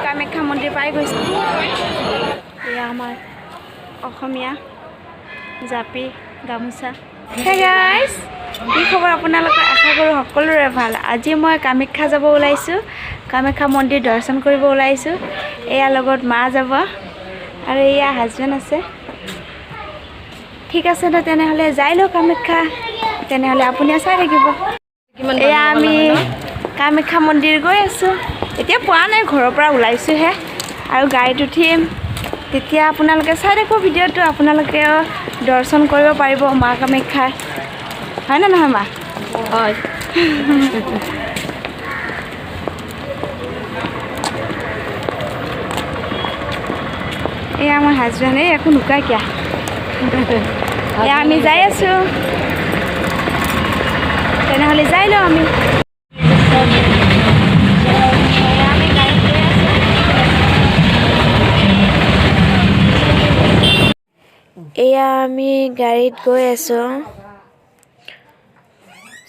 কামাখ্যা মন্দিৰ পাই গৈছোঁ। এয়া আমাৰ অসমীয়া জাপি গামোচা। হে গাইজ, কি খবৰ আপোনালোকৰ? আশা কৰোঁ সকলোৰে ভাল। আজি মই কামাখ্যা যাব ওলাইছোঁ, কামাখ্যা মন্দিৰ দৰ্শন কৰিব ওলাইছোঁ। এয়া লগত মা যাব আৰু এয়া হাজবেণ্ড আছে। ঠিক আছে ন, তেনেহ'লে যাই লওঁ কামাখ্যা। তেনেহ'লে আপুনি চাই থাকিব। এয়া আমি কামাখ্যা মন্দিৰ গৈ আছোঁ। এতিয়া পোৱা নাই, ঘৰৰ পৰা ওলাইছোঁহে আৰু গাড়ীত উঠিম। তেতিয়া আপোনালোকে চাই থাকিব ভিডিঅ'টো, আপোনালোকেও দৰ্শন কৰিব পাৰিব মা কামাখ্যাৰ। হয় নে নহয় মা? হয়। এয়া আমাৰ হাজবেণ্ড, এই একো নুকাই কিয়া। এয়া আমি যাই আছোঁ, তেনেহ'লে যাই লওঁ আমি। এয়া আমি গাড়ীত গৈ আছোঁ।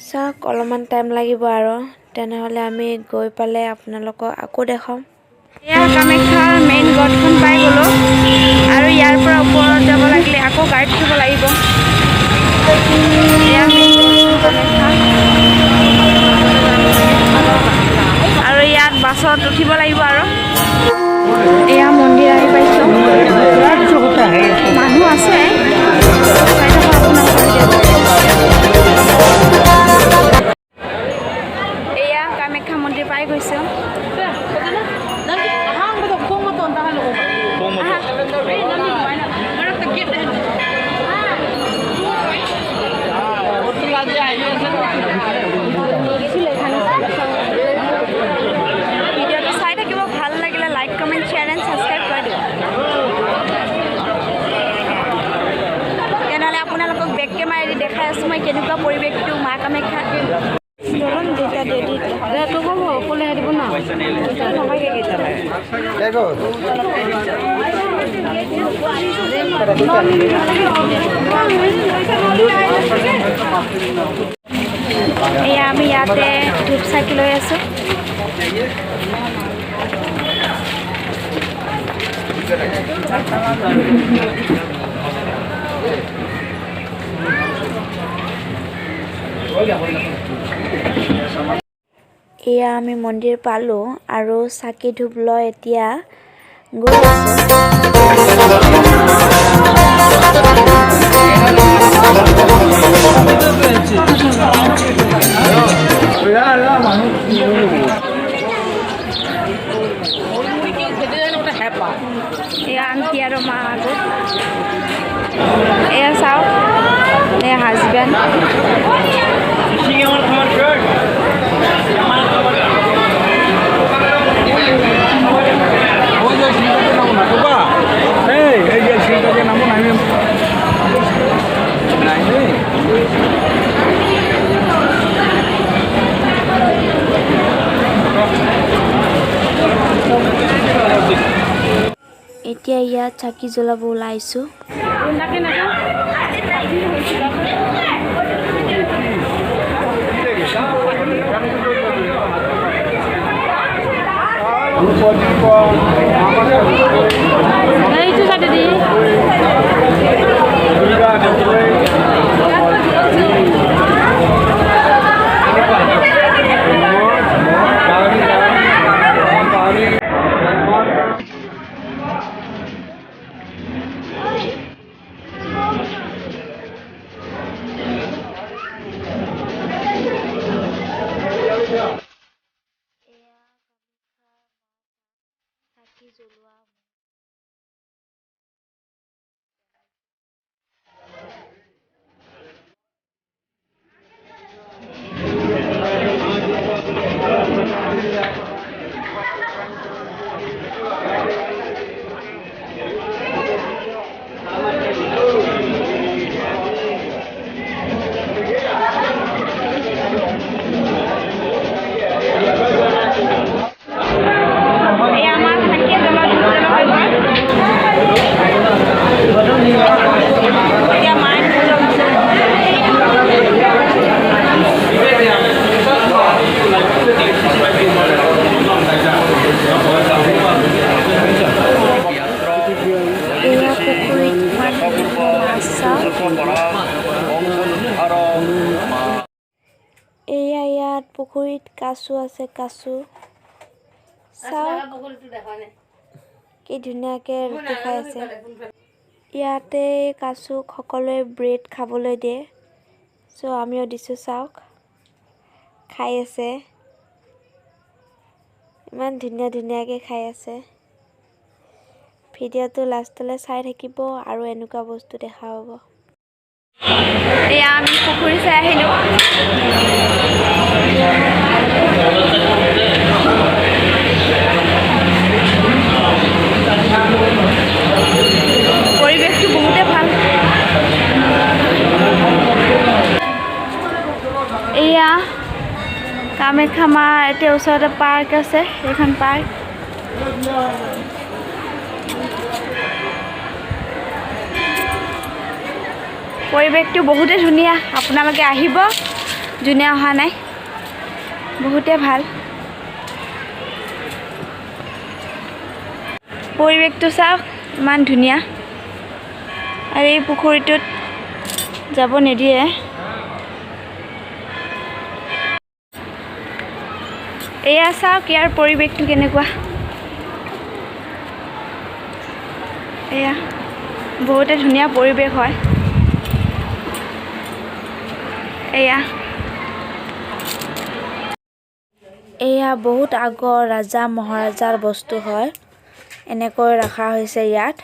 চাওক অলপমান টাইম লাগিব আৰু, তেনেহ'লে আমি গৈ পালে আপোনালোকক আকৌ দেখাম। এয়া কামাখ্যাৰ মেইন গেটখন পাই গ'লোঁ আৰু ইয়াৰ পৰা ওপৰত যাব লাগিলে আকৌ গাড়ীত উঠিব লাগিব। এয়া মেইন কামাখ্যা আৰু ইয়াত বাছত উঠিব লাগিব আৰু। এয়া মন্দিৰ আহি পাইছোঁ, মানুহ আছে। এয়া কামাখ্যা মন্দিৰ পাই গৈছোঁ। ভিডিঅ'টো চাই থাকিব, ভাল লাগিলে like comment share and subscribe কৰি দিব। তেনেহ'লে আপোনালোকক বেক কেমেৰাদি দেখাই আছোঁ মই কেনেকুৱা পৰিৱেশটো মা কামাখ্যাত। এয়া আমি ইয়াতে ধূপ চাকি লৈ আছোঁ। এয়া আমি মন্দিৰ পালোঁ আৰু চাকি ধূপ লৈ এতিয়া গৈ এয়া আন্টি আৰু মা আগত। এয়া চাওক, এয়া হাজবেণ্ড। এতিয়া ইয়াত চাকি জ্বলাব ওলাইছোঁ। পুখুৰীত কাছু আছে, কাছু চাওক কি ধুনীয়াকৈ ৰুটি খাই আছে। ইয়াতে কাছুক সকলোৱে ব্ৰেড খাবলৈ দিয়ে, চ' আমিও দিছোঁ। চাওক খাই আছে, ইমান ধুনীয়াকৈ খাই আছে। ভিডিঅ'টো লাষ্টলৈ চাই থাকিব আৰু এনেকুৱা বস্তু দেখা পাব। এয়া আমি পুখুৰী চাই আহিলোঁ। পৰিৱেশটো বহুতে ভাল। এয়া কামাখ্যা মাৰ এতিয়া ওচৰতে পাৰ্ক আছে, এইখন পাৰ্ক। পৰিৱেশটো বহুতে ধুনীয়া, আপোনালোকে আহিব, যোনে অহা নাই, বহুতে ভাল। পৰিৱেশটো চাওক ইমান ধুনীয়া। আৰু এই পুখুৰীটোত যাব নিদিয়ে। এয়া চাওক ইয়াৰ পৰিৱেশটো কেনেকুৱা। এয়া বহুতে ধুনীয়া পৰিৱেশ হয়। এয়া বহুত আগৰ ৰাজা মহাৰাজাৰ বস্তু হয়, এনেকৈ ৰখা হৈছে ইয়াত।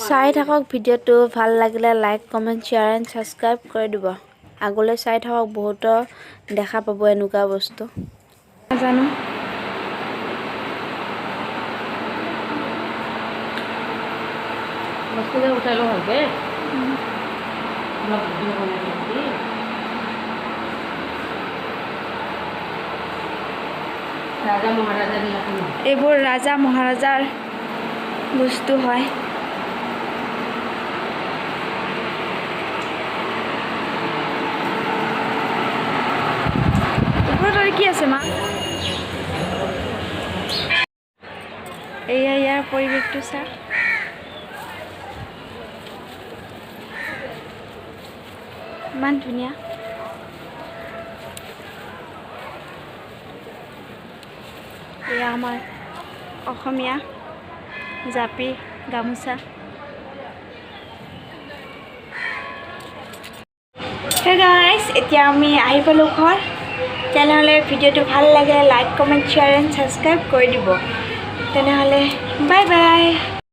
চাই থাকক ভিডিঅ'টো, ভাল লাগিলে like, comment, share and subscribe কৰি দিব। আগলৈ চাই থাকক, বহুতো দেখা পাব এনেকুৱা বস্তু। নাজানো উঠাই লওঁ ভালকৈ। এইবোৰ ৰাজা মহাৰাজাৰ বস্তু হয়। ওপৰত কি আছে মা? এয়া ইয়াৰ পৰিৱেশটো চা। ইমান ধুনীয়া। এয়া আমাৰ অসমীয়া জাপি, গামোচা। হে গাইজ, এতিয়া আমি আহি পালোঁ ঘৰ। তেনেহ'লে ভিডিঅ'টো ভাল লাগে like, comment, share and subscribe কৰি দিব। তেনেহ'লে বাই বাই।